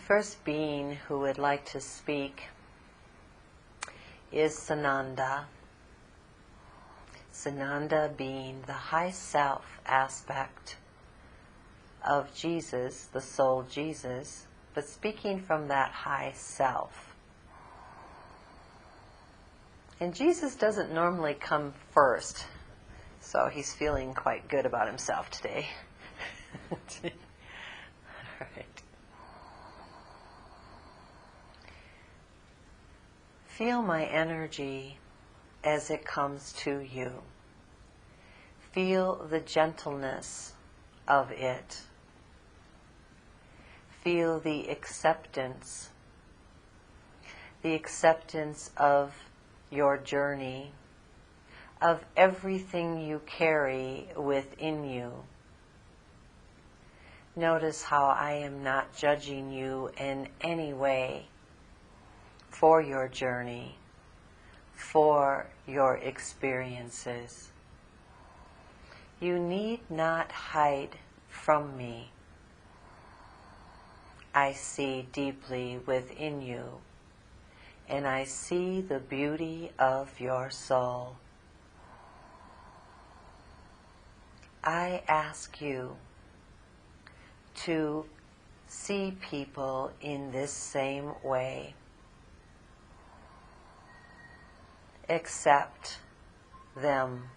first being who would like to speak is Sanada. Sanada being the high self aspect of Jesus, the soul Jesus, but speaking from that high self. And Jesus doesn't normally come first, so he's feeling quite good about himself today. All right. Feel my energy as it comes to you. Feel the gentleness of it. Feel the acceptance of your journey, of everything you carry within you. Notice how I am not judging you in any way for your journey, for your experiences. You need not hide from me. I see deeply within you, and I see the beauty of your soul. I ask you to see people in this same way. Accept them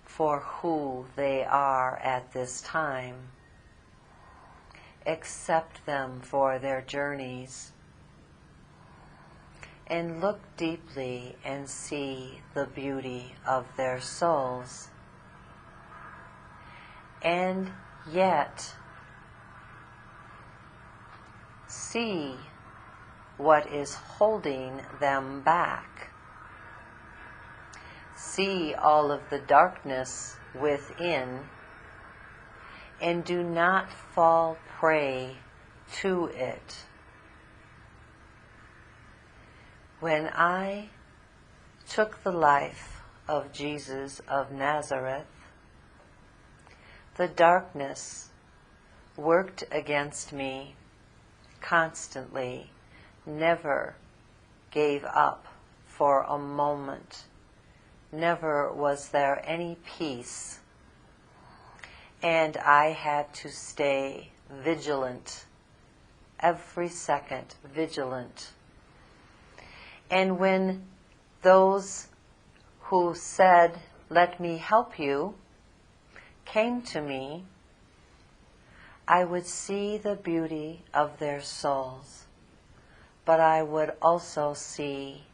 for who they are at this time. Accept them for their journeys. And look deeply and see the beauty of their souls. And yet, see what is holding them back. See all of the darkness within, and do not fall prey to it. When I took the life of Jesus of Nazareth, the darkness worked against me constantly, never gave up for a moment. Never was there any peace. And I had to stay vigilant, every second vigilant. And when those who said, "Let me help you," came to me, I would see the beauty of their souls, but I would also see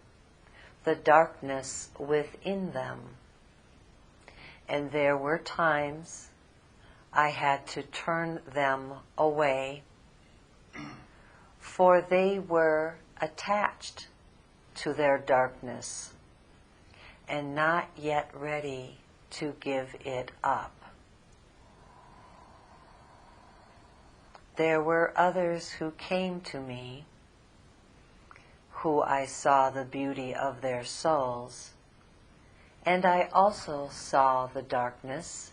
the darkness within them. And there were times I had to turn them away, for they were attached to their darkness and not yet ready to give it up. There were others who came to me, who I saw the beauty of their souls, and I also saw the darkness,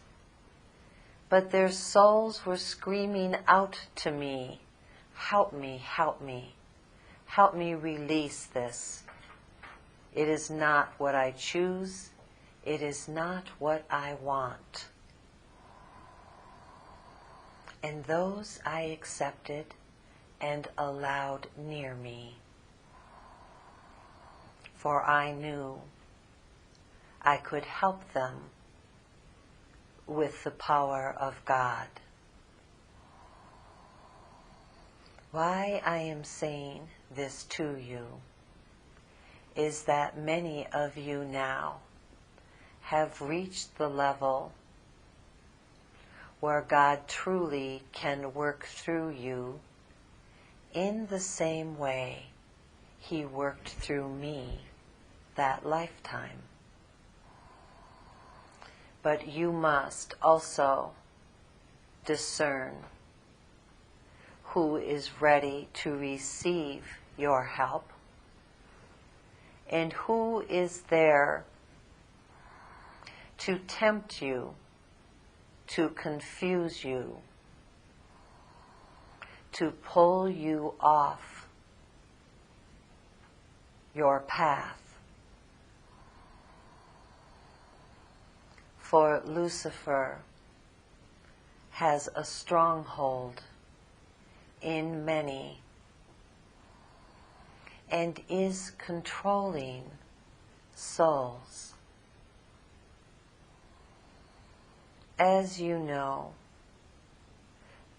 but their souls were screaming out to me, "Help me, help me, help me release this. It is not what I choose, it is not what I want." And those I accepted and allowed near me, for I knew I could help them with the power of God. Why I am saying this to you is that many of you now have reached the level where God truly can work through you in the same way He worked through me that lifetime. But you must also discern who is ready to receive your help and who is there to tempt you, to confuse you, to pull you off your path. For Lucifer has a stronghold in many and is controlling souls. As you know,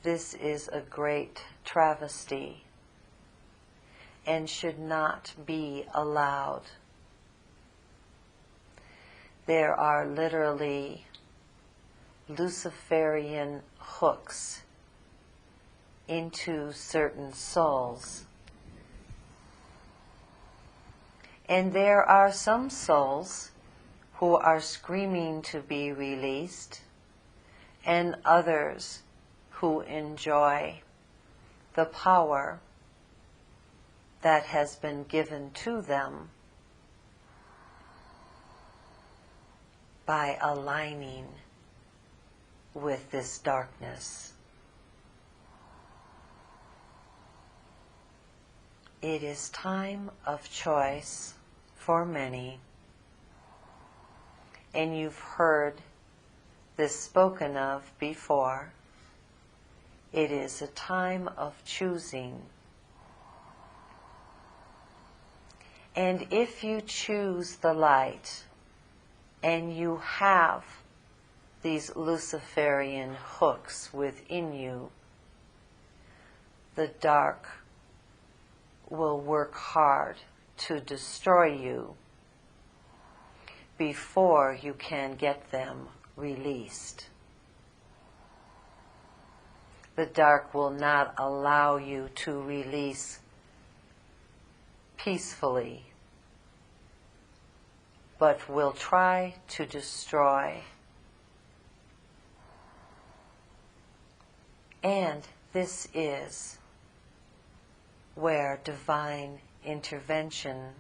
this is a great travesty and should not be allowed. There are literally Luciferian hooks into certain souls. And there are some souls who are screaming to be released, and others who enjoy the power that has been given to them by aligning with this darkness. It is time of choice for many, and you've heard this spoken of before. It is a time of choosing. And if you choose the light, and you have these Luciferian hooks within you, the dark will work hard to destroy you before you can get them released. The dark will not allow you to release peacefully, but will try to destroy. And this is where divine intervention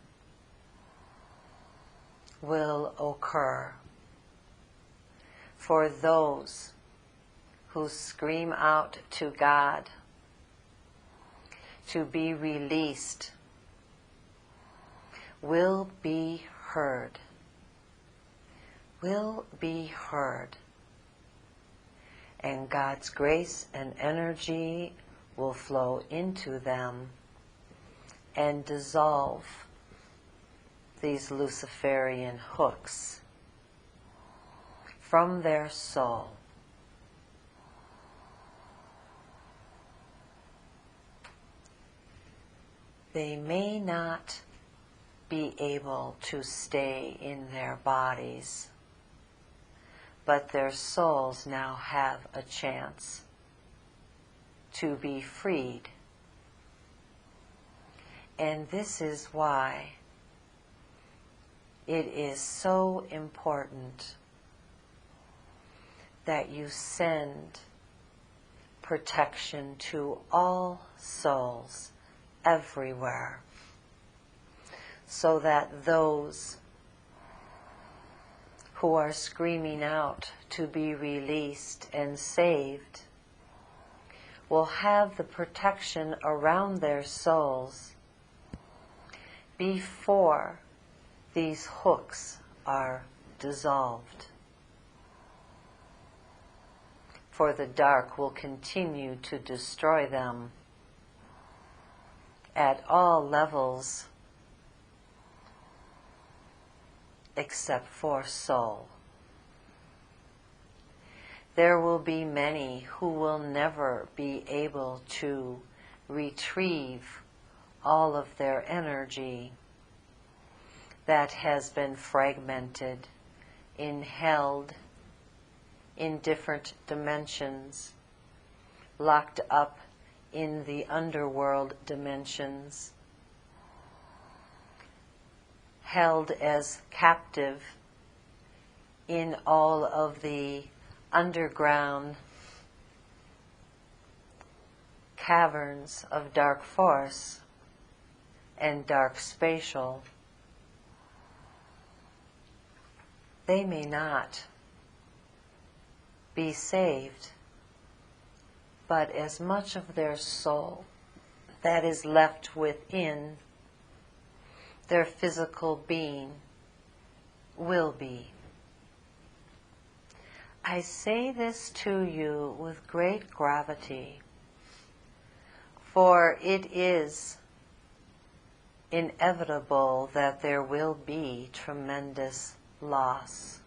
will occur for those who scream out to God to be released. Will be heard. Will be heard. And God's grace and energy will flow into them and dissolve these Luciferian hooks from their soul. They may not be able to stay in their bodies, but their souls now have a chance to be freed. And this is why it is so important that you send protection to all souls everywhere, so that those who are screaming out to be released and saved will have the protection around their souls before these hooks are dissolved. For the dark will continue to destroy them at all levels except for soul. There will be many who will never be able to retrieve all of their energy that has been fragmented and held in different dimensions, locked up in the underworld dimensions, held as captive in all of the underground caverns of dark force and dark spatial. They may not be saved, but as much of their soul that is left within their physical being will be. I say this to you with great gravity, for it is inevitable that there will be tremendous loss.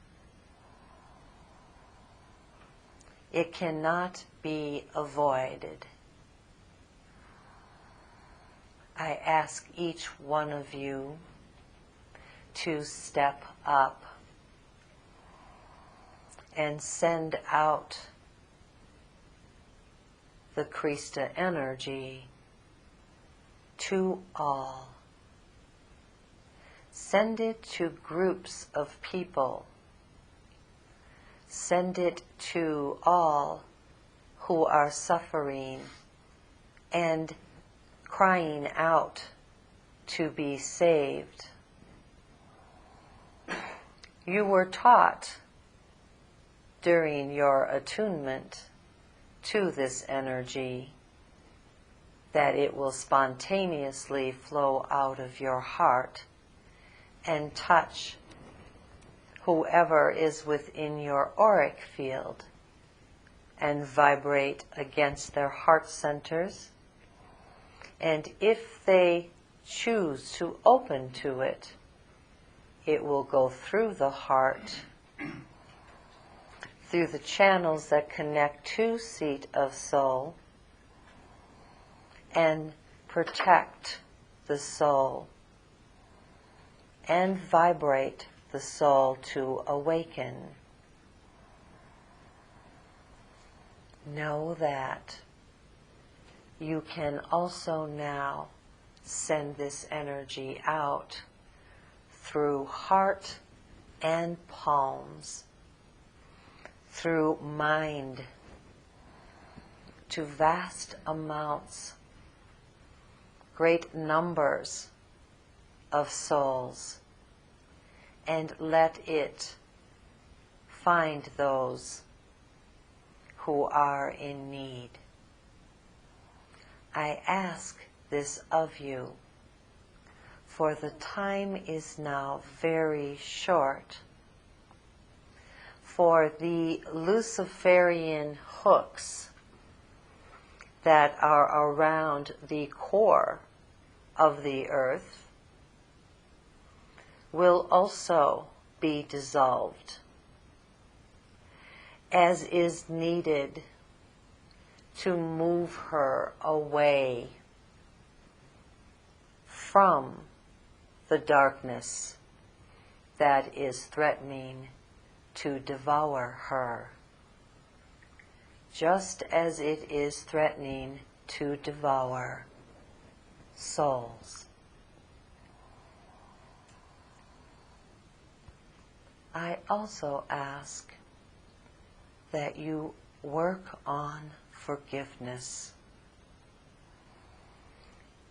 It cannot be avoided. I ask each one of you to step up and send out the Krista energy to all. Send it to groups of people. Send it to all who are suffering and crying out to be saved. You were taught during your attunement to this energy that it will spontaneously flow out of your heart and touch whoever is within your auric field and vibrate against their heart centers. And if they choose to open to it, it will go through the heart, through the channels that connect to seat of soul, and protect the soul and vibrate the soul to awaken. Know that you can also now send this energy out through heart and palms, through mind, to vast amounts, great numbers of souls, and let it find those who are in need. I ask this of you, for the time is now very short, for the Luciferian hooks that are around the core of the earth will also be dissolved, as is needed to move her away from the darkness that is threatening to devour her, just as it is threatening to devour souls. I also ask that you work on forgiveness.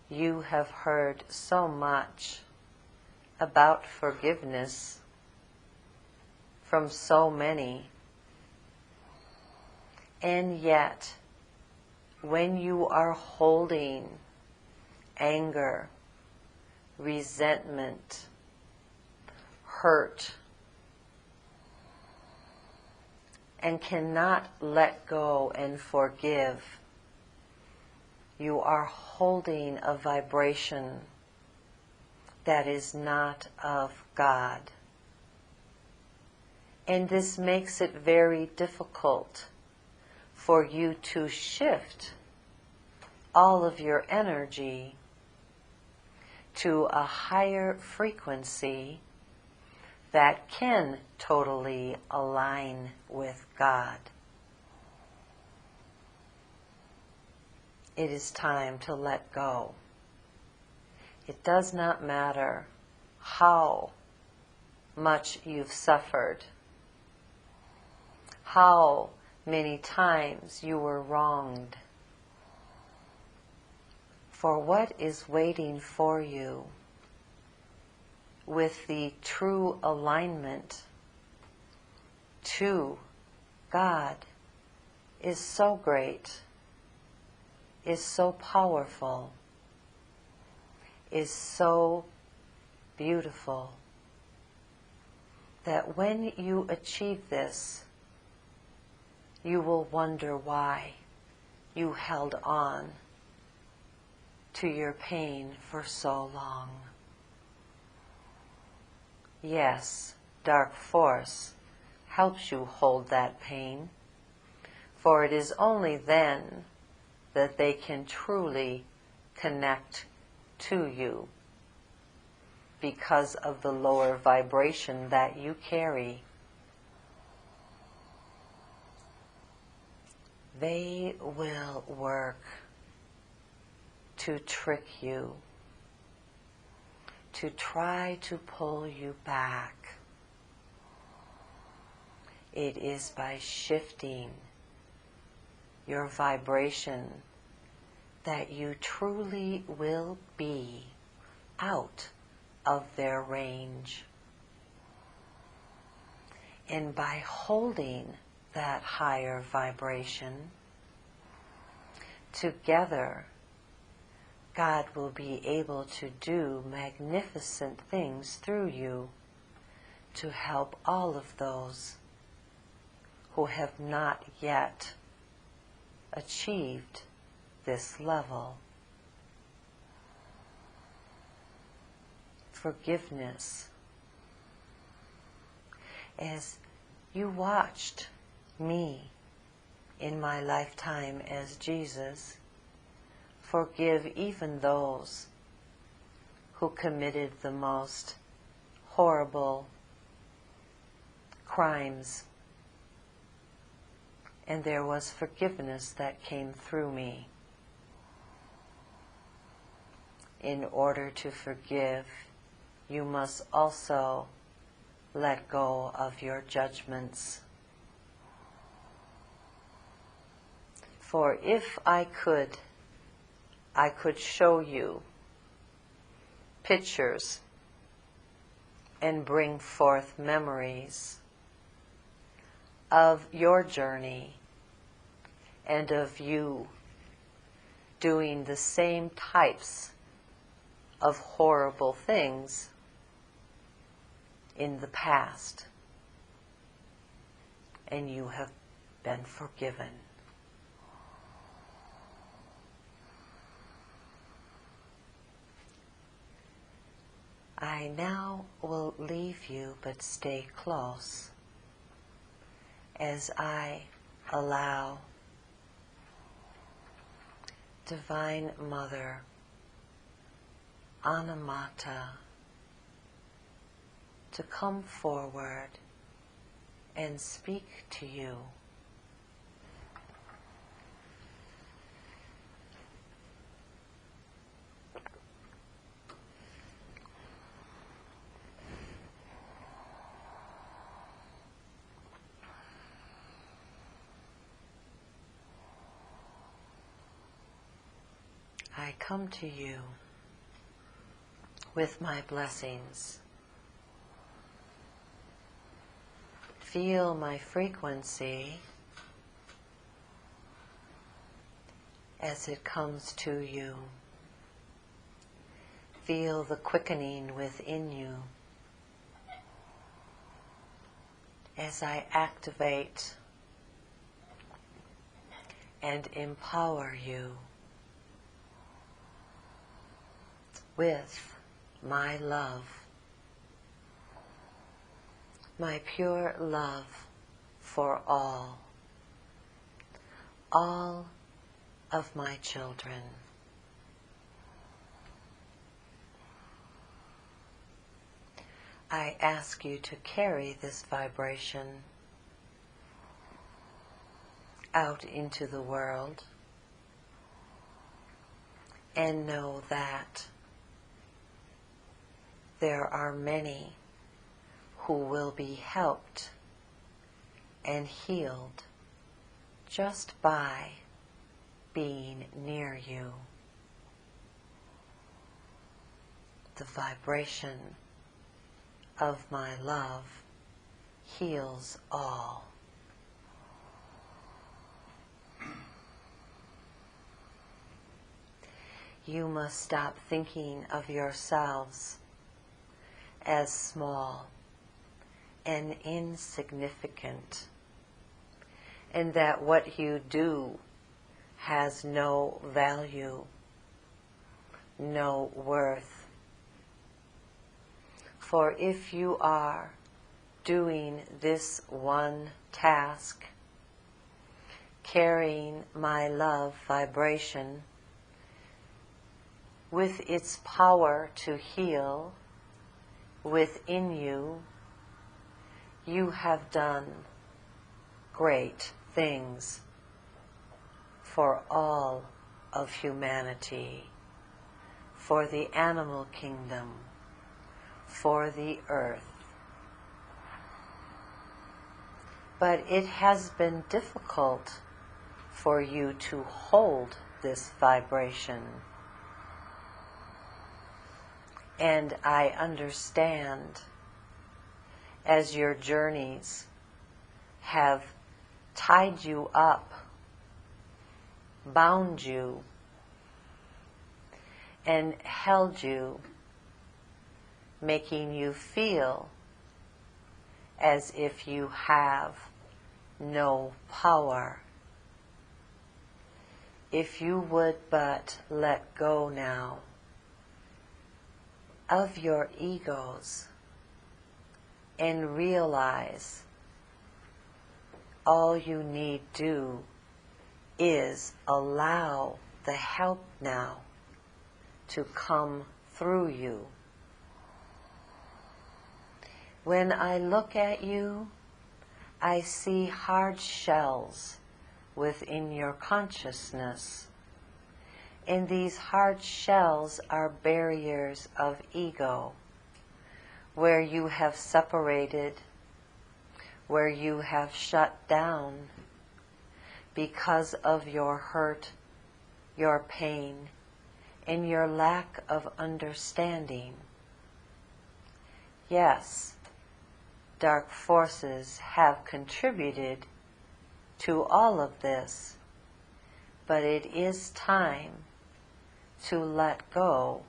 You have heard so much about forgiveness from so many, and yet when you are holding anger, resentment, hurt, and cannot let go and forgive, you are holding a vibration that is not of God. And this makes it very difficult for you to shift all of your energy to a higher frequency that can totally align with God. It is time to let go. It does not matter how much you've suffered, how many times you were wronged. For what is waiting for you with the true alignment to God is so great is so powerful, is so beautiful, that when you achieve this, you will wonder why you held on to your pain for so long. Yes, dark force helps you hold that pain, for it is only then that they can truly connect to you because of the lower vibration that you carry. They will work to trick you, to try to pull you back. It is by shifting your vibration that you truly will be out of their range. And by holding that higher vibration, together, God will be able to do magnificent things through you to help all of those who have not yet achieved this level. Forgiveness. As you watched me in my lifetime as Jesus forgive even those who committed the most horrible crimes, and there was forgiveness that came through me. In order to forgive, you must also let go of your judgments. For if I could show you pictures and bring forth memories of your journey and of you doing the same types of horrible things in the past, and you have been forgiven. I now will leave you, but stay close as I allow Divine Mother Anamata to come forward and speak to you. I come to you with my blessings. Feel my frequency as it comes to you. Feel the quickening within you as I activate and empower you with my love, my pure love for all of my children. I ask you to carry this vibration out into the world and know that there are many who will be helped and healed just by being near you. The vibration of my love heals all. you must stop thinking of yourselves as small and insignificant, and that what you do has no value, no worth. For if you are doing this one task, carrying my love vibration with its power to heal within you, you have done great things for all of humanity, for the animal kingdom, for the earth. But it has been difficult for you to hold this vibration. And I understand, as your journeys have tied you up, bound you, and held you, making you feel as if you have no power. If you would but let go now of your egos and realize all you need do is allow the help now to come through you. When I look at you, I see hard shells within your consciousness. And these hard shells are barriers of ego, where you have separated, where you have shut down because of your hurt, your pain, and your lack of understanding. Yes, dark forces have contributed to all of this, but it is time to let go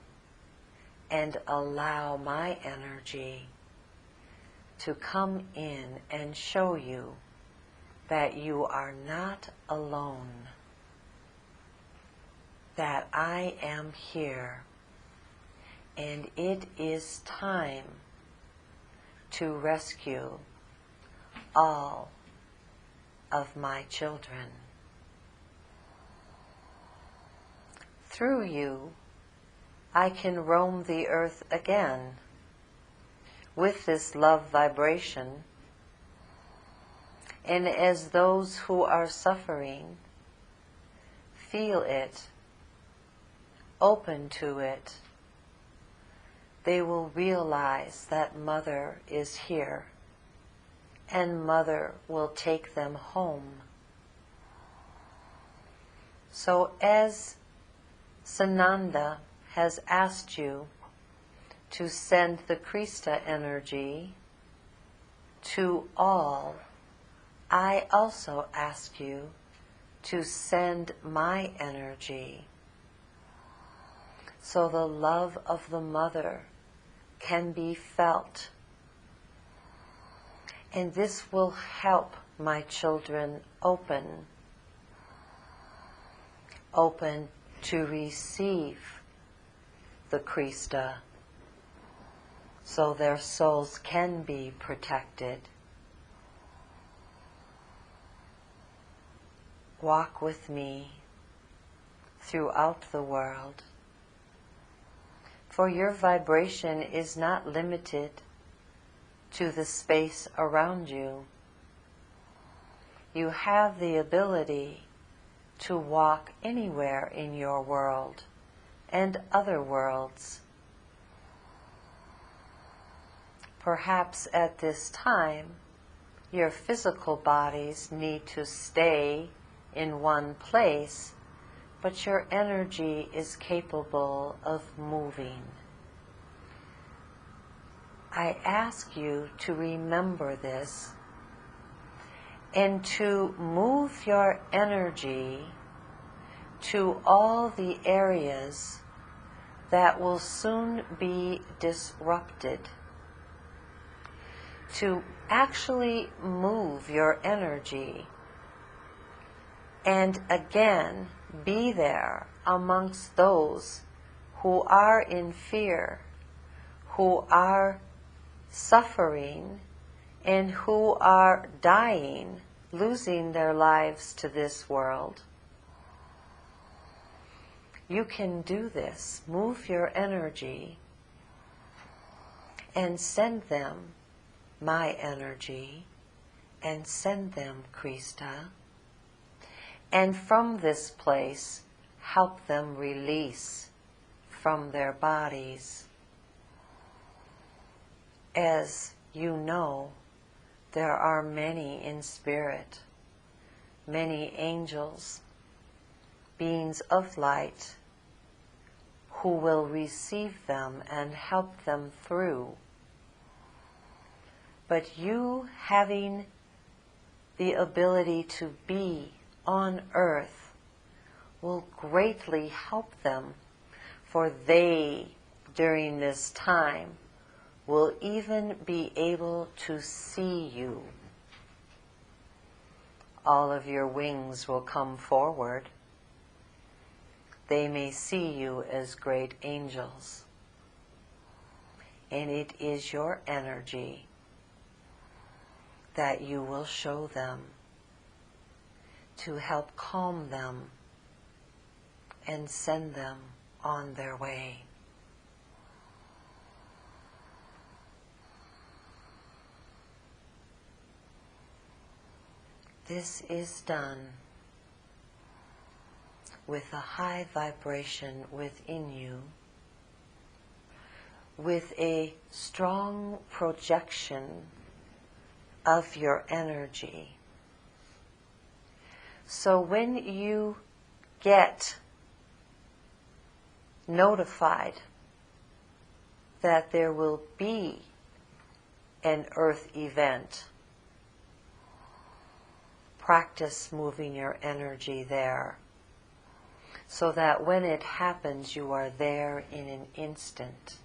and allow my energy to come in and show you that you are not alone, that I am here, and it is time to rescue all of my children. Through you, I can roam the earth again with this love vibration, and as those who are suffering feel it, open to it, they will realize that Mother is here, and Mother will take them home. So as Sanada has asked you to send the Krista energy to all, I also ask you to send my energy, so the love of the Mother can be felt. And this will help my children open to receive the Krista, so their souls can be protected. Walk with me throughout the world, for your vibration is not limited to the space around you. You have the ability to walk anywhere in your world and other worlds. Perhaps at this time, your physical bodies need to stay in one place, but your energy is capable of moving. I ask you to remember this and to move your energy to all the areas that will soon be disrupted, to actually move your energy and again be there amongst those who are in fear, who are suffering, and who are dying, losing their lives to this world. You can do this. Move your energy and send them my energy, and send them Krista, and from this place help them release from their bodies. As you know, there are many in spirit, many angels, beings of light, who will receive them and help them through. But you having the ability to be on earth will greatly help them, for they, during this time, will even be able to see you. All of your wings will come forward. They may see you as great angels. And it is your energy that you will show them to help calm them and send them on their way. This is done with a high vibration within you, with a strong projection of your energy. So when you get notified that there will be an earth event, practice moving your energy there, so that when it happens, you are there in an instant.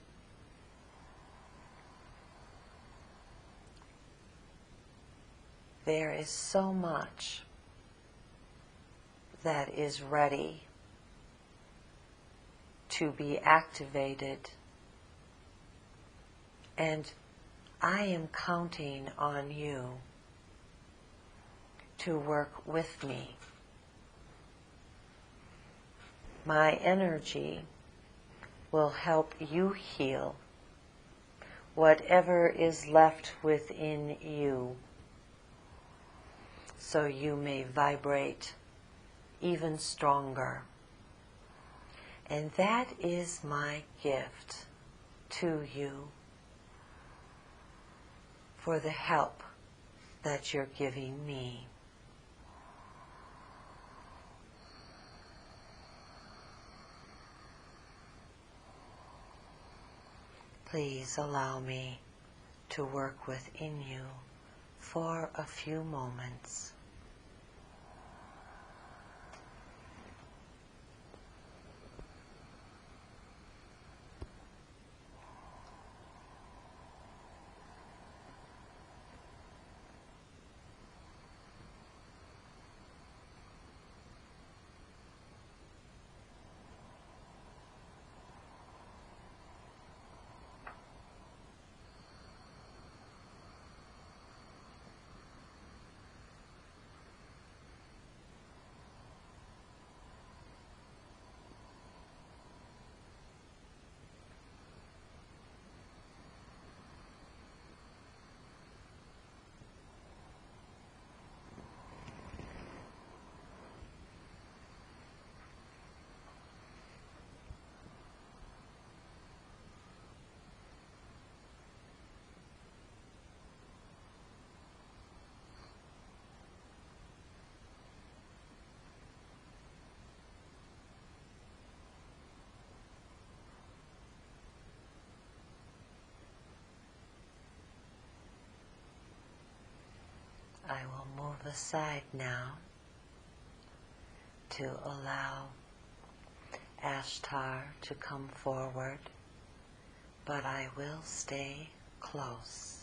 There is so much that is ready to be activated, and I am counting on you to work with me. My energy will help you heal whatever is left within you, so you may vibrate even stronger. And that is my gift to you for the help that you're giving me. Please allow me to work within you for a few moments. I will move aside now to allow Ashtar to come forward, but I will stay close.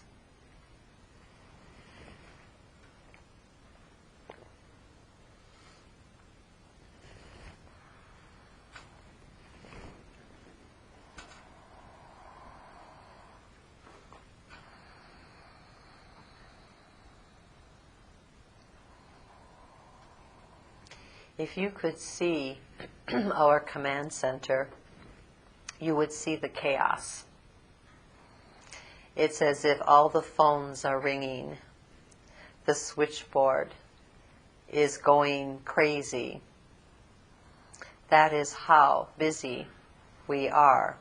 If you could see our command center, you would see the chaos. It's as if all the phones are ringing. The switchboard is going crazy. That is how busy we are.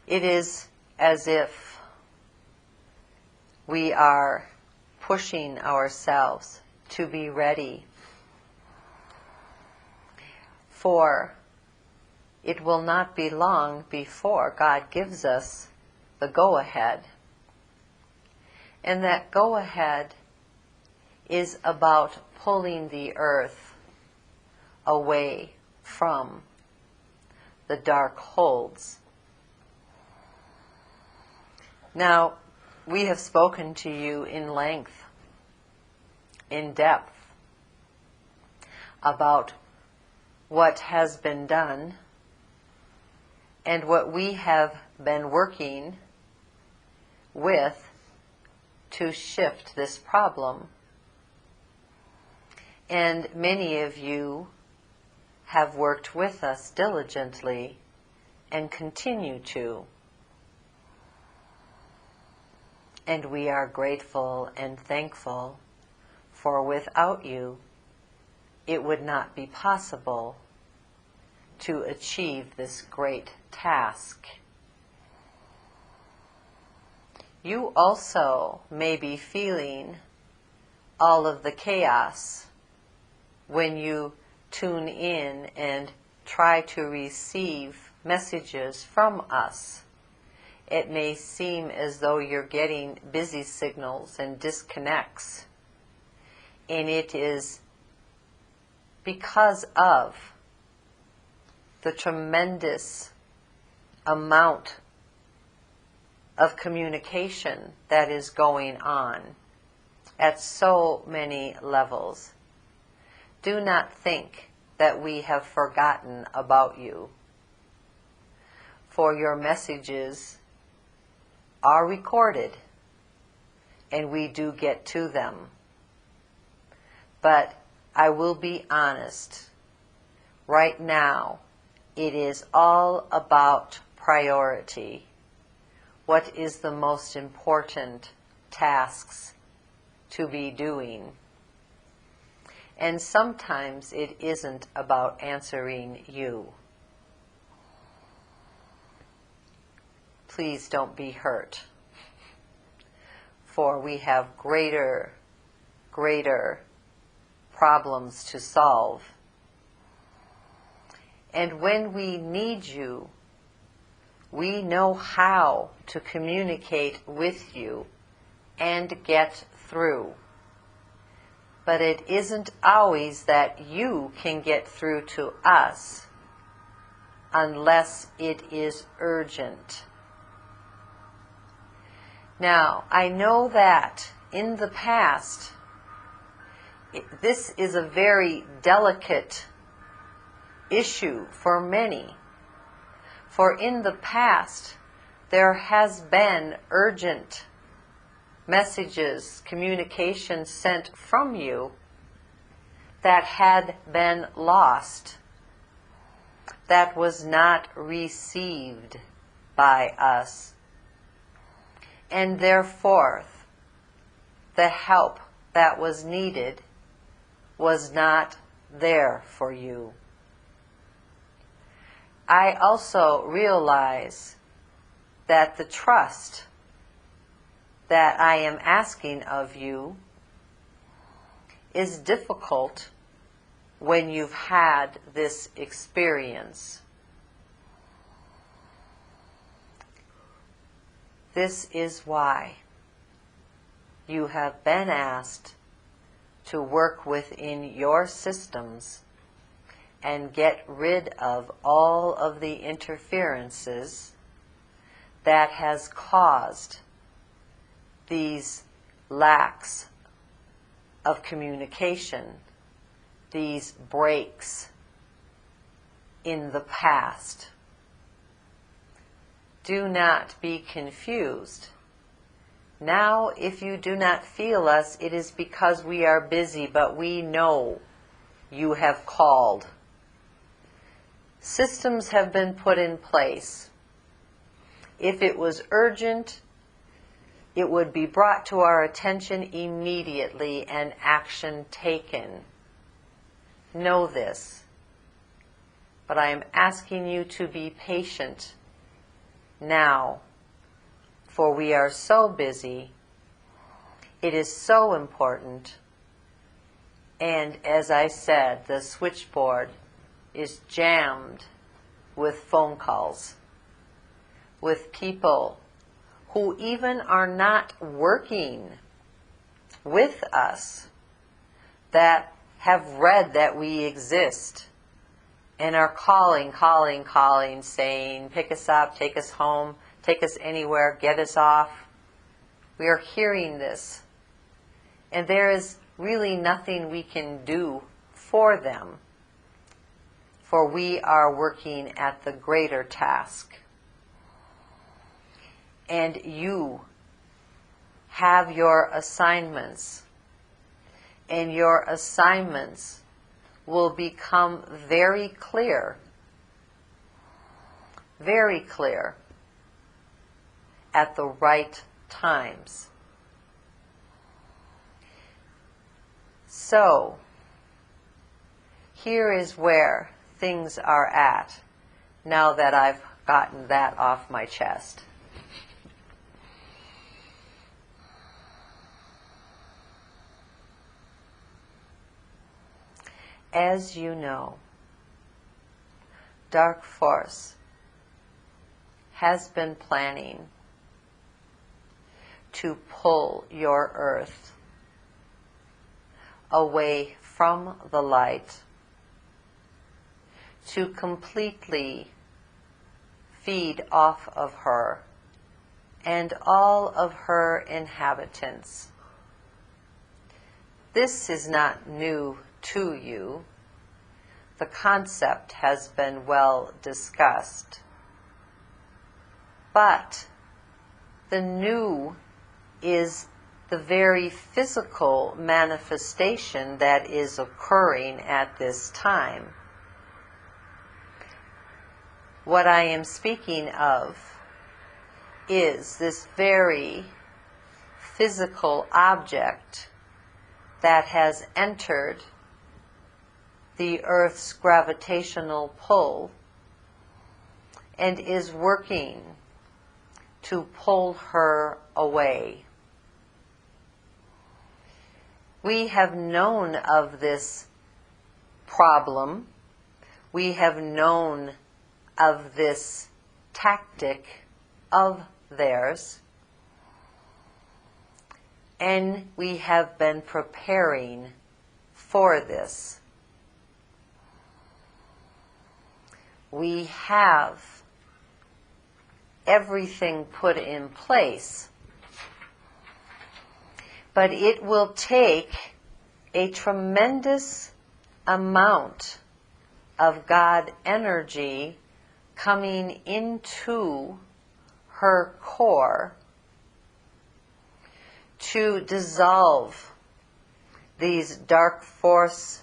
It is as if we are pushing ourselves to be ready, for it will not be long before God gives us the go-ahead. And that go-ahead is about pulling the earth away from the dark holds. Now, we have spoken to you in length, in depth, about what has been done and what we have been working with to shift this problem. And many of you have worked with us diligently and continue to. And we are grateful and thankful, for without you, it would not be possible to achieve this great task. You also may be feeling all of the chaos when you tune in and try to receive messages from us. It may seem as though you're getting busy signals and disconnects. And it is because of the tremendous amount of communication that is going on at so many levels. Do not think that we have forgotten about you, for your messages are recorded and we do get to them. But I will be honest, right now it is all about priority. What is the most important tasks to be doing? And sometimes it isn't about answering you. Please don't be hurt, for we have greater problems to solve. And when we need you, we know how to communicate with you and get through. But it isn't always that you can get through to us unless it is urgent. Now, I know that in the past, this is a very delicate issue for many. For in the past, there has been urgent messages, communication sent from you that had been lost, that was not received by us. And therefore, the help that was needed was not there for you. I also realize that the trust that I am asking of you is difficult when you've had this experience. This is why you have been asked to work within your systems and get rid of all of the interferences that has caused these lacks of communication, these breaks in the past. Do not be confused. Now, if you do not feel us, it is because we are busy, but we know you have called. Systems have been put in place. If it was urgent, it would be brought to our attention immediately and action taken. Know this. But I am asking you to be patient now, for we are so busy. It is so important. And as I said, the switchboard is jammed with phone calls, with people who even are not working with us, that have read that we exist and are calling, saying, pick us up, take us home, take us anywhere, get us off. We are hearing this. And there is really nothing we can do for them, for we are working at the greater task. And you have your assignments, and your assignments will become very clear at the right times. So, here is where things are at, now that I've gotten that off my chest. As you know, Dark Force has been planning to pull your earth away from the light, to completely feed off of her and all of her inhabitants. This is not new to you. The concept has been well discussed. But the new is the very physical manifestation that is occurring at this time. What I am speaking of is this very physical object that has entered the Earth's gravitational pull and is working to pull her away. We have known of this problem. We have known of this tactic of theirs. And we have been preparing for this. We have everything put in place. But it will take a tremendous amount of God energy coming into her core to dissolve these dark force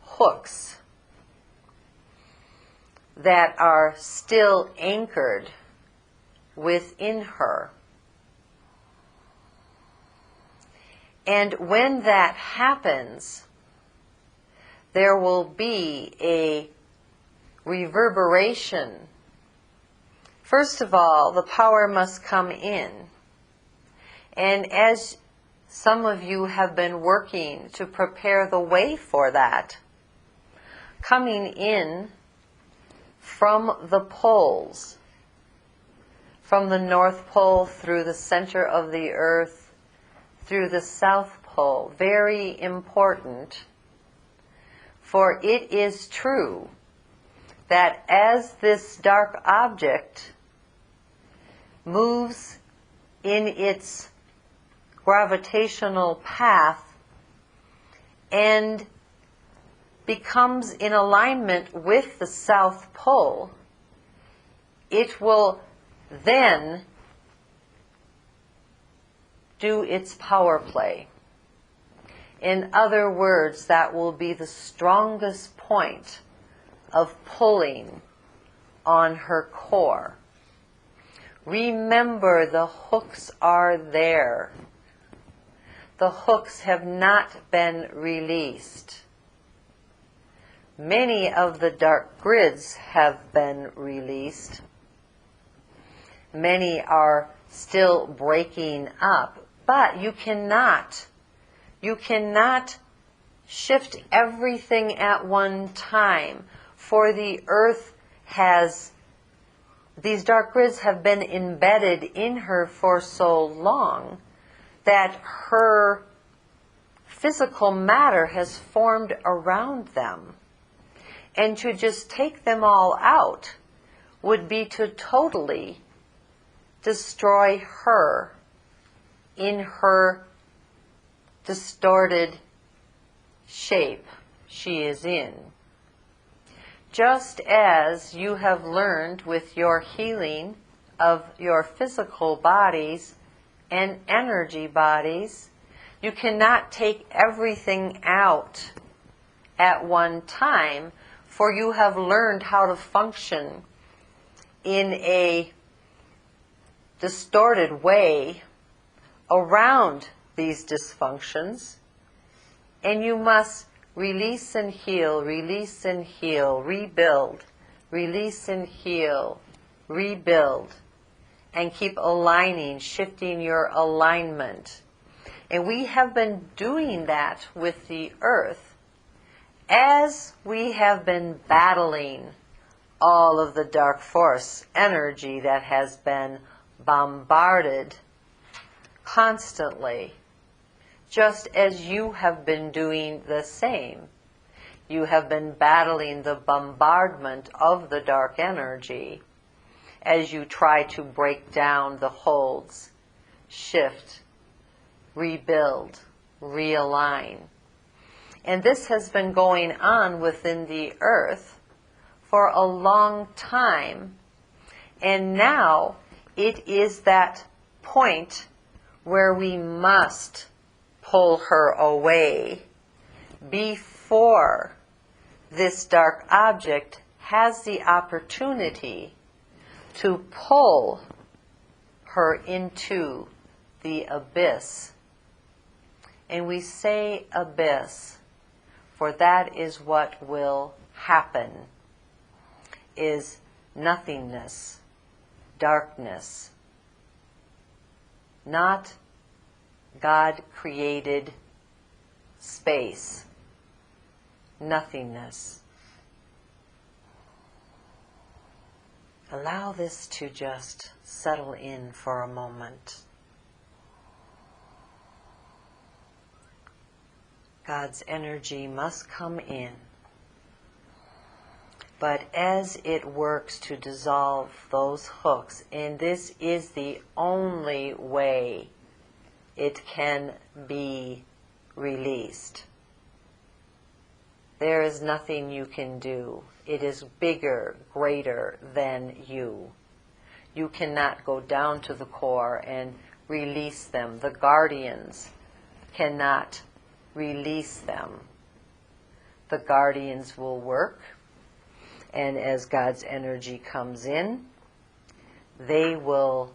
hooks that are still anchored within her. And when that happens, there will be a reverberation. First of all, the power must come in. And as some of you have been working to prepare the way for that, coming in from the poles, from the North Pole through the center of the Earth, through the South Pole, very important For it is true that as this dark object moves in its gravitational path and becomes in alignment with the South Pole, it will then do its power play. In other words, that will be the strongest point of pulling on her core. Remember, the hooks are there. The hooks have not been released. Many of the dark grids have been released. Many are still breaking up, but you cannot shift everything at one time, for the earth has, these dark grids have been embedded in her for so long that her physical matter has formed around them. And to just take them all out would be to totally destroy her in her distorted shape she is in. Just as you have learned with your healing of your physical bodies and energy bodies, you cannot take everything out at one time, for you have learned how to function in a distorted way around these dysfunctions, and you must release and heal, rebuild, release and heal, rebuild, and keep aligning, shifting your alignment. And we have been doing that with the earth as we have been battling all of the dark force energy that has been bombarded constantly, just as you have been doing the same. You have been battling the bombardment of the dark energy as you try to break down the holds, shift, rebuild, realign. And this has been going on within the earth for a long time. And now it is that point where we must pull her away before this dark object has the opportunity to pull her into the abyss. And we say abyss, for that is what will happen, is nothingness, darkness, not God-created space, nothingness. Allow this to just settle in for a moment. God's energy must come in, but as it works to dissolve those hooks, and this is the only way it can be released. There is nothing you can do. It is bigger, greater than you. You cannot go down to the core and release them. The guardians cannot release them. The guardians will work, and as God's energy comes in, they will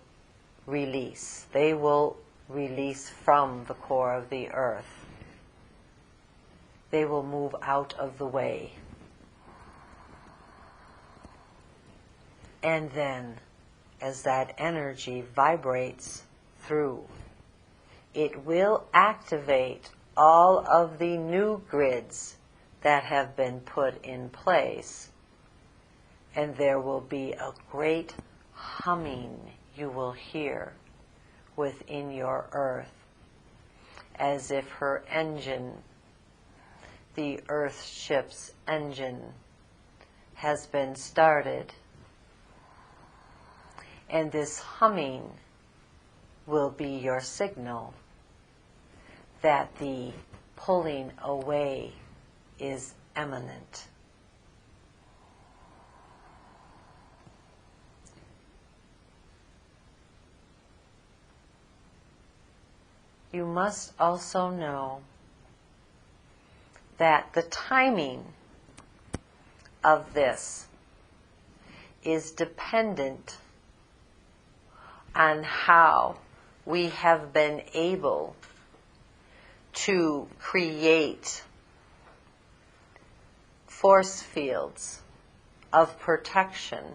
release. They will release from the core of the earth. They will move out of the way. And then, as that energy vibrates through, it will activate all of the new grids that have been put in place. And there will be a great humming you will hear within your earth, as if her engine the Earth ship's engine has been started, and this humming will be your signal that the pulling away is imminent. You must also know that the timing of this is dependent on how we have been able to create force fields of protection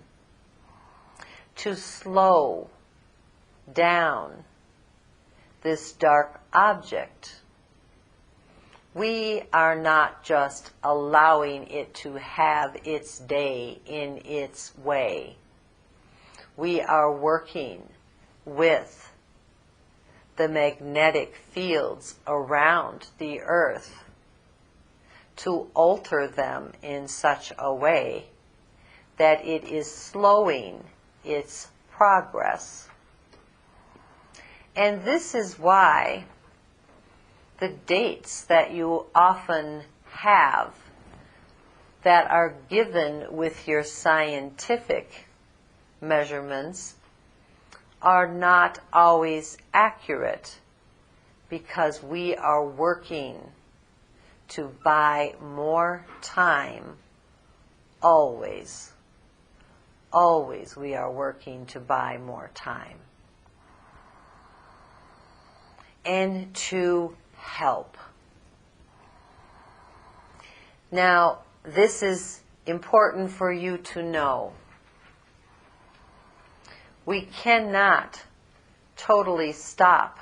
to slow down this dark object. We are not just allowing it to have its day in its way. We are working with the magnetic fields around the Earth to alter them in such a way that it is slowing its progress. And this is why the dates that you often have that are given with your scientific measurements are not always accurate, because we are working to buy more time. Always. Always we are working to buy more time. And to help. Now, this is important for you to know. We cannot totally stop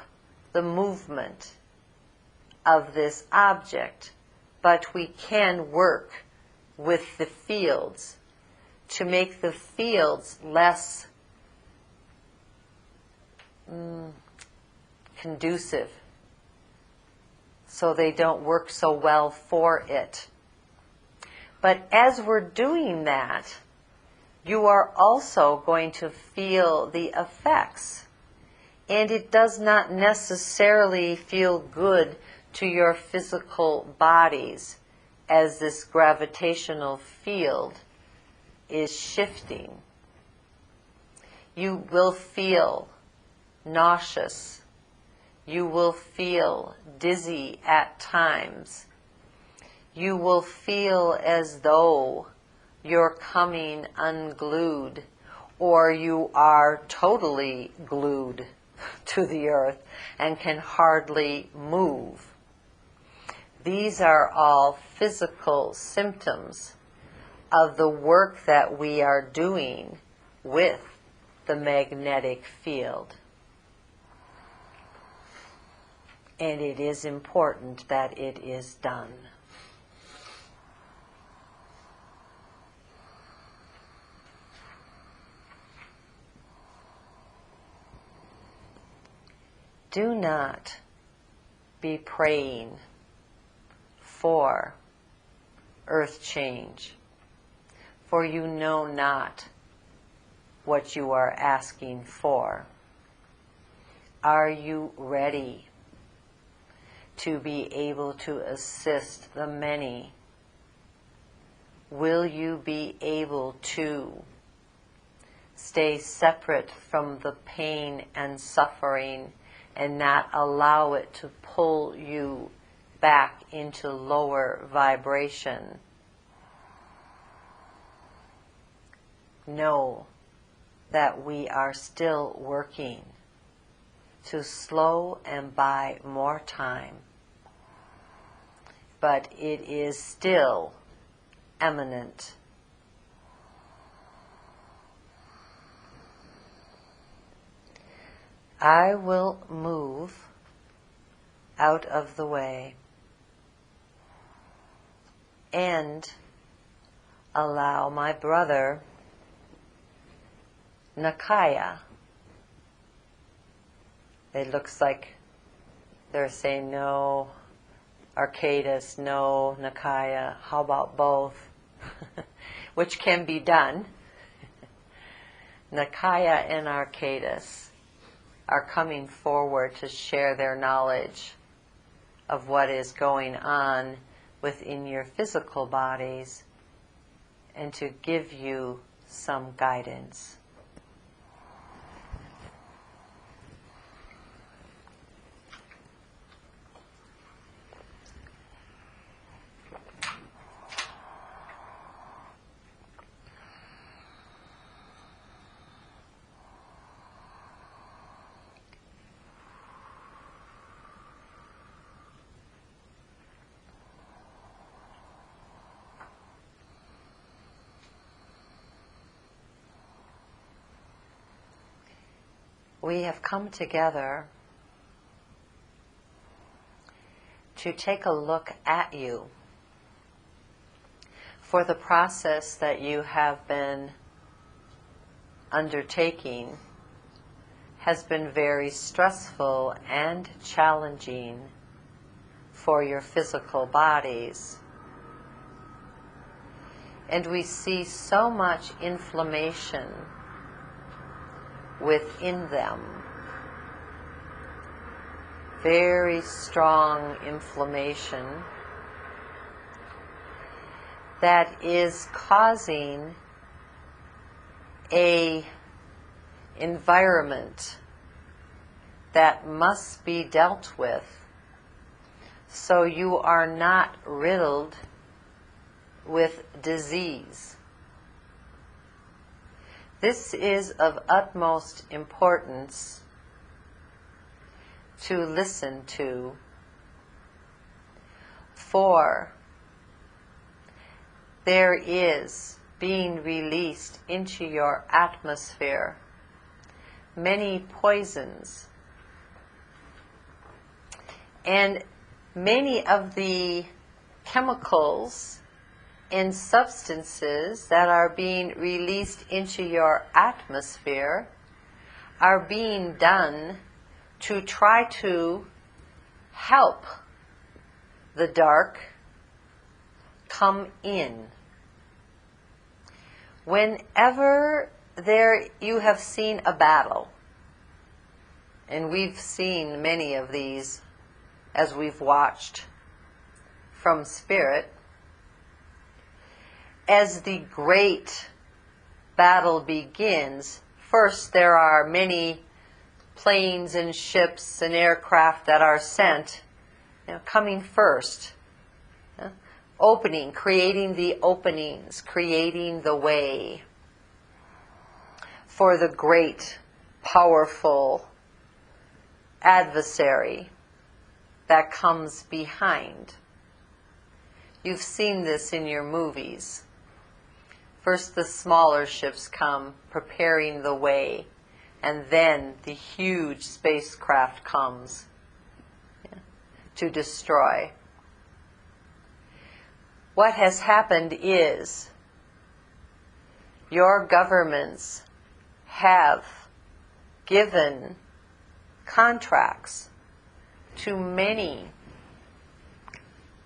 the movement of this object, but we can work with the fields to make the fields less conducive, so they don't work so well for it. But as we're doing that, you are also going to feel the effects. And it does not necessarily feel good to your physical bodies as this gravitational field is shifting. You will feel nauseous. You will feel dizzy at times. You will feel as though you're coming unglued, or you are totally glued to the earth and can hardly move. These are all physical symptoms of the work that we are doing with the magnetic field. And it is important that it is done. Do not be praying for earth change, for you know not what you are asking for. Are you ready to be able to assist the many? Will you be able to stay separate from the pain and suffering and not allow it to pull you back into lower vibration? Know that we are still working to slow and buy more time, but it is still imminent. I will move out of the way and allow my brother Nakai. It looks like they're saying no. Arcadus, no, Nakai, how about both? Which can be done. Nakai and Arcadus are coming forward to share their knowledge of what is going on within your physical bodies and to give you some guidance. We have come together to take a look at you for the process that you have been undertaking has been very stressful and challenging for your physical bodies. And we see so much inflammation within them. Very strong inflammation that is causing a environment that must be dealt with so you are not riddled with disease. This is of utmost importance to listen to, for there is being released into your atmosphere many poisons, and many of the chemicals and substances that are being released into your atmosphere are being done to try to help the dark come in. Whenever you have seen a battle, and we've seen many of these as we've watched from spirit, as the great battle begins, first there are many planes and ships and aircraft that are sent, coming first, opening, creating the openings, creating the way for the great, powerful adversary that comes behind. You've seen this in your movies. First the smaller ships come, preparing the way, and then the huge spacecraft comes to destroy. What has happened is your governments have given contracts to many,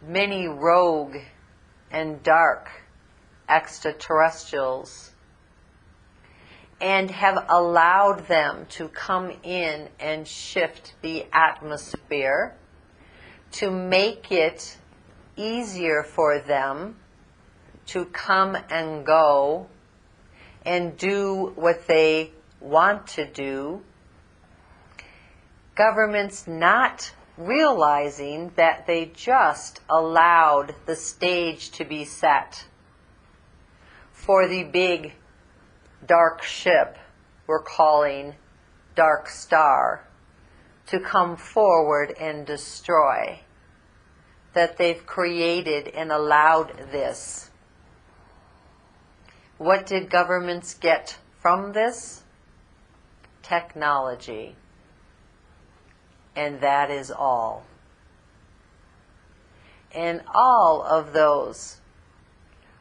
many rogue and dark extraterrestrials, and have allowed them to come in and shift the atmosphere to make it easier for them to come and go and do what they want to do. Governments not realizing that they just allowed the stage to be set for the big dark ship we're calling Dark Star to come forward and destroy. That they've created and allowed this. What did governments get from this? Technology. And that is all. And all of those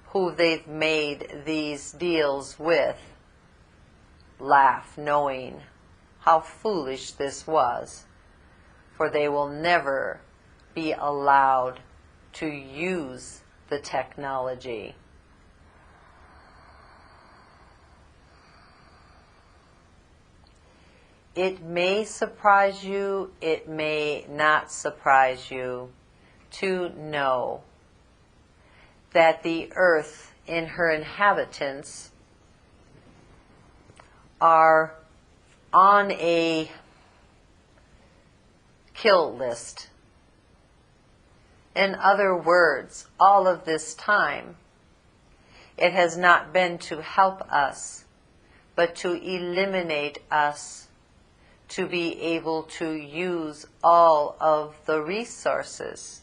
who they've made these deals with laugh, knowing how foolish this was, for they will never be allowed to use the technology. It may surprise you, it may not surprise you to know that the earth and her inhabitants are on a kill list. In other words, all of this time, it has not been to help us, but to eliminate us, to be able to use all of the resources.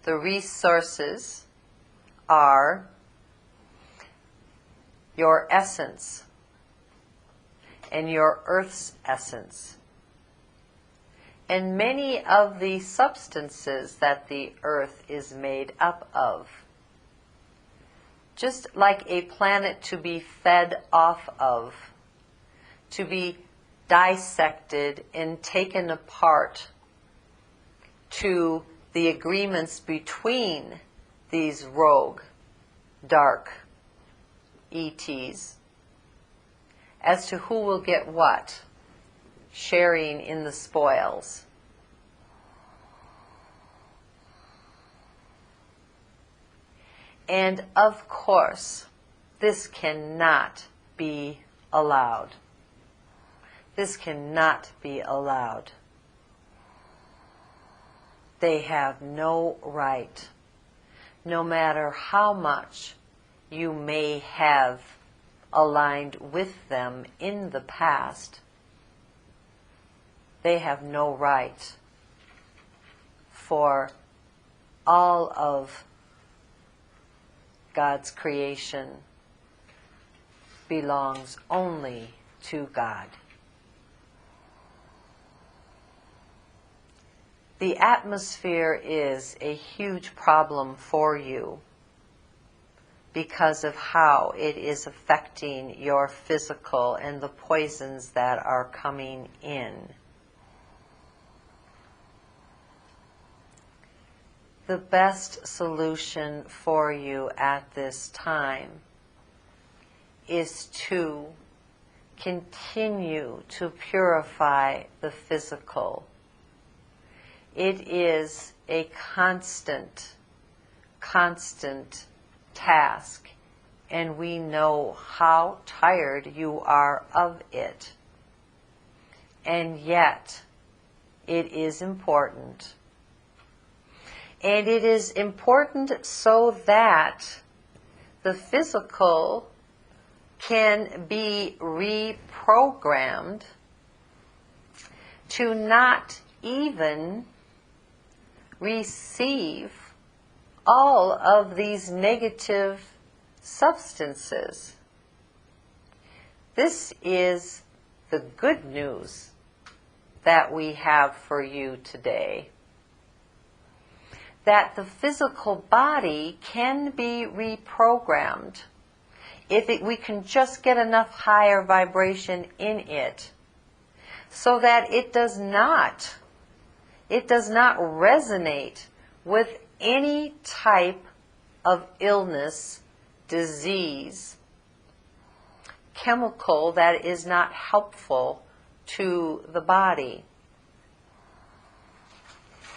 The resources are your essence and your earth's essence. And many of the substances that the earth is made up of, just like a planet to be fed off of, to be dissected and taken apart to the agreements between these rogue, dark ETs as to who will get what, sharing in the spoils. And of course, this cannot be allowed. This cannot be allowed. They have no right, no matter how much you may have aligned with them in the past, they have no right, for all of God's creation belongs only to God. The atmosphere is a huge problem for you because of how it is affecting your physical and the poisons that are coming in. The best solution for you at this time is to continue to purify the physical. It is a constant task, and we know how tired you are of it. And yet, it is important. And it is important so that the physical can be reprogrammed to not even receive all of these negative substances. This is the good news that we have for you today. That the physical body can be reprogrammed if we can just get enough higher vibration in it so that it does not resonate with any type of illness, disease, chemical that is not helpful to the body.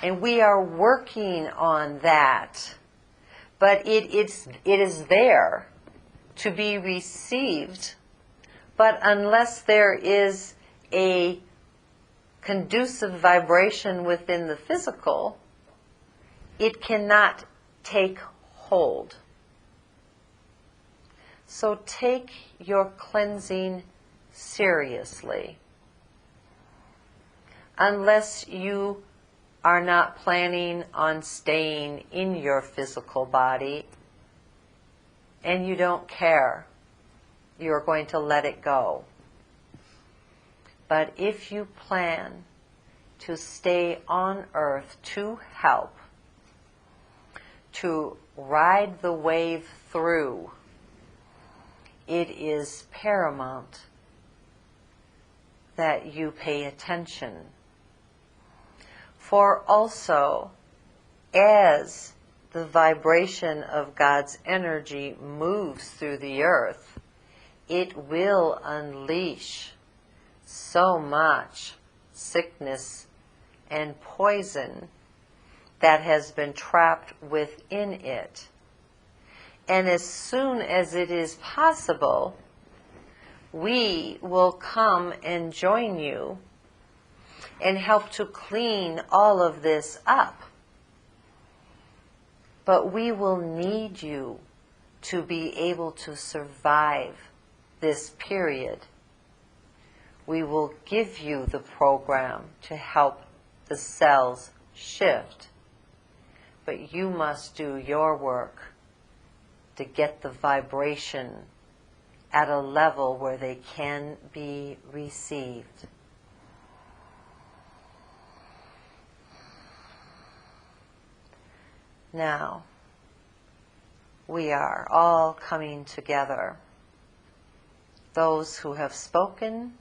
And we are working on that. But it is there to be received. But unless there is a conducive vibration within the physical, it cannot take hold. So take your cleansing seriously. Unless you are not planning on staying in your physical body and you don't care, you're going to let it go. But if you plan to stay on earth to help, to ride the wave through, it is paramount that you pay attention. For also, as the vibration of God's energy moves through the earth, it will unleash so much sickness and poison that has been trapped within it. And as soon as it is possible, we will come and join you and help to clean all of this up. But we will need you to be able to survive this period. We will give you the program to help the cells shift. But you must do your work to get the vibration at a level where they can be received. Now, we are all coming together, those who have spoken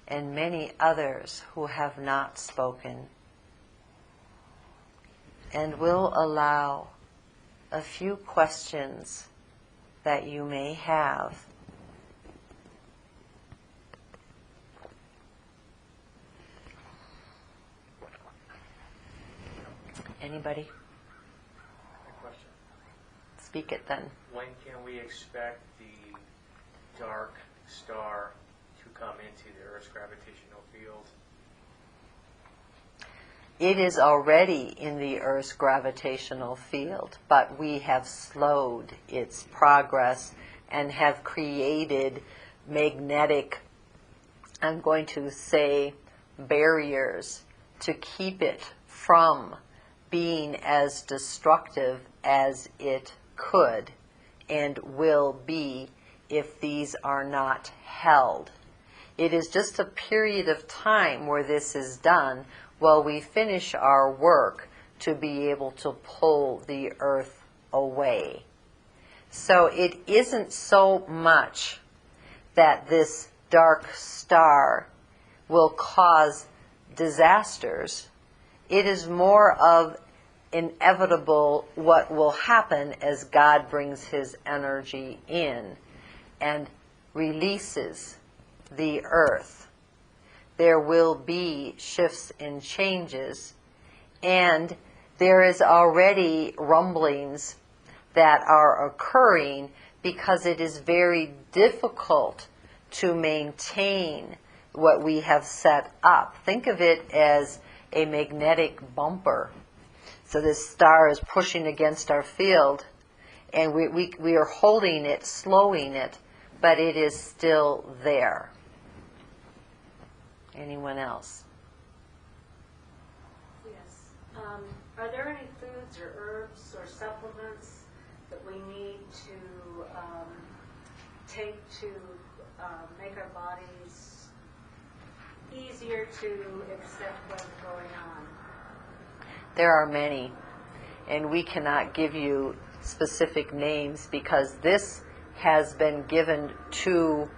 and many others who have not spoken, and will allow a few questions that you may have. Anybody? Question. Speak it then. When can we expect the dark star to come into the Earth's gravitational field? It is already in the Earth's gravitational field, but we have slowed its progress and have created magnetic, I'm going to say, barriers to keep it from being as destructive as it could and will be if these are not held. It is just a period of time where this is done while we finish our work to be able to pull the earth away. So it isn't so much that this dark star will cause disasters. It is more of inevitable what will happen as God brings His energy in and releases the earth. There will be shifts and changes, and there is already rumblings that are occurring because it is very difficult to maintain what we have set up. Think of it as a magnetic bumper. So this star is pushing against our field, and we are holding it, slowing it, but it is still there. Anyone else? Yes. Are there any foods or herbs or supplements that we need to take to make our bodies easier to accept what's going on? There are many, and we cannot give you specific names because this has been given to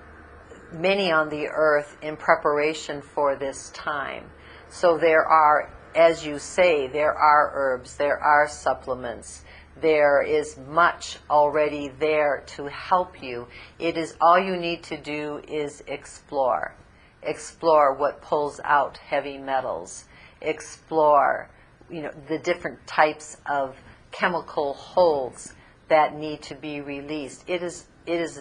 many on the earth in preparation for this time. So there are, as you say, there are herbs, there are supplements, there is much already there to help you. It is all you need to do is explore. Explore what pulls out heavy metals. Explore, the different types of chemical holds that need to be released. It is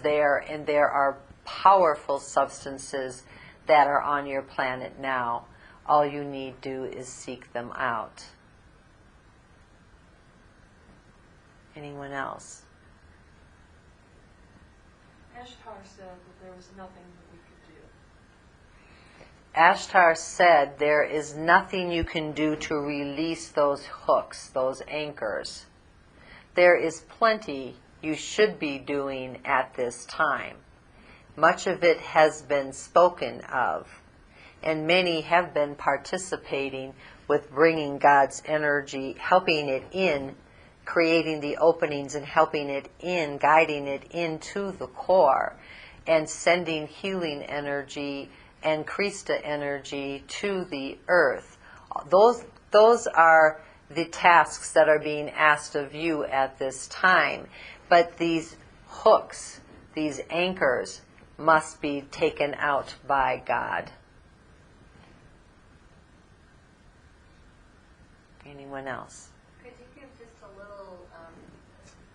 there, and there are powerful substances that are on your planet now. All you need to do is seek them out. Anyone else? Ashtar said that there was nothing that we could do. Ashtar said there is nothing you can do to release those hooks, those anchors. There is plenty you should be doing at this time. Much of it has been spoken of, and many have been participating with bringing God's energy, helping it in, creating the openings and helping it in, guiding it into the core, and sending healing energy and Krista energy to the earth. Those those are the tasks that are being asked of you at this time. But these hooks, these anchors, must be taken out by God. Anyone else? Could you give just a little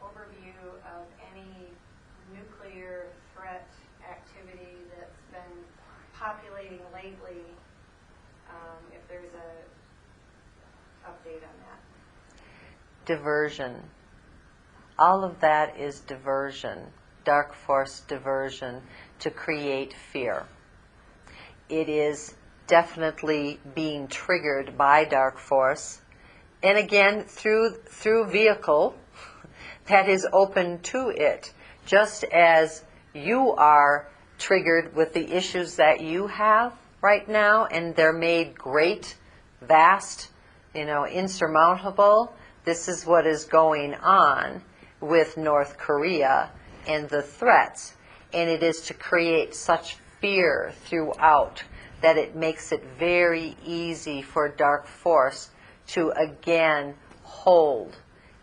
overview of any nuclear threat activity that's been populating lately, if there's a update on that? Diversion. All of that is diversion, dark force diversion, to create fear. It is definitely being triggered by dark force, and again through vehicle that is open to it, just as you are triggered with the issues that you have right now, and they're made great, vast, insurmountable. This is what is going on with North Korea and the threats. And it is to create such fear throughout that it makes it very easy for dark force to again hold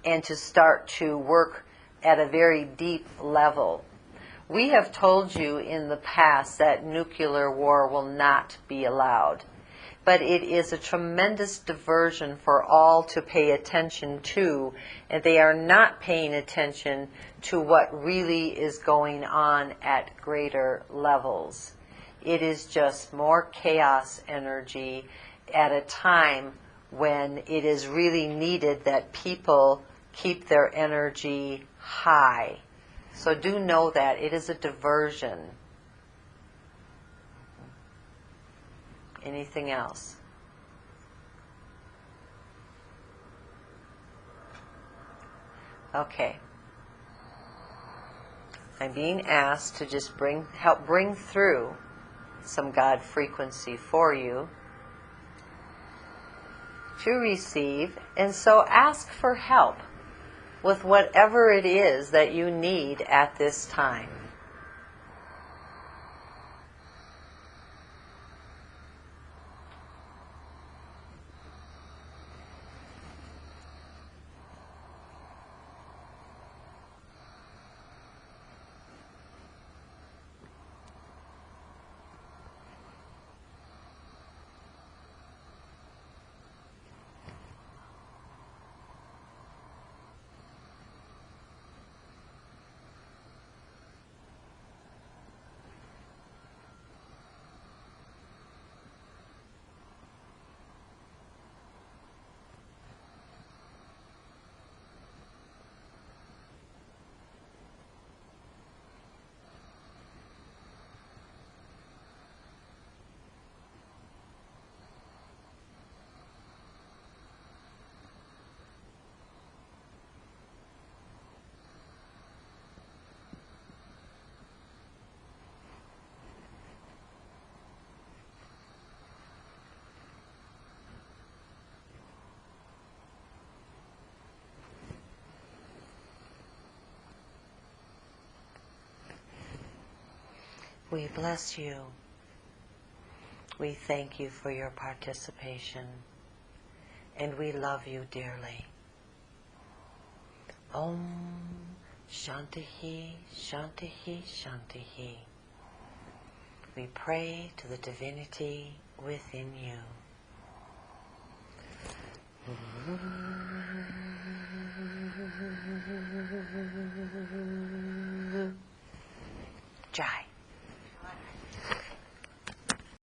and to start to work at a very deep level. We have told you in the past that nuclear war will not be allowed. But it is a tremendous diversion for all to pay attention to, and they are not paying attention to what really is going on at greater levels. It is just more chaos energy at a time when it is really needed that people keep their energy high. So do know that it is a diversion. Anything else? Okay. I'm being asked to just help bring through some God frequency for you to receive, and so ask for help with whatever it is that you need at this time. We bless you. We thank you for your participation, and we love you dearly. Om Shantihi, Shantihi, Shantihi. We pray to the divinity within you. Jai.